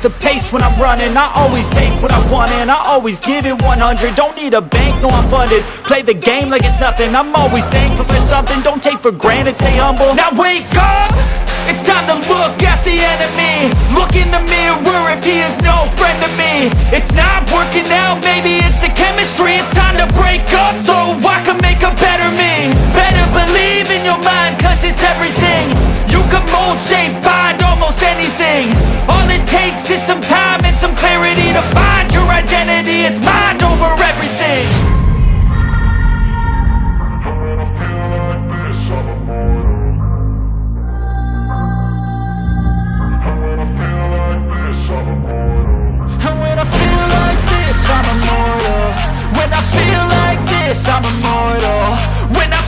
the pace when I'm running. I always take what I want and I always give it 100. Don't need a bank, no I'm funded. Play the game like it's nothing. I'm always thankful for something. Don't take for granted, stay humble. Now wake up! It's time to look at the enemy. Look in the mirror if he is no friend to me. It's not working out, maybe it's the chemistry. It's time to break up so I can make a better me. Better believe in your mind, cause it's everything. You can mold, shape, find almost anything. All it takes is some time and some clarity to find your identity. It's mind over everything. And when I feel like this, I'm immortal. When I feel like this, I'm immortal. When I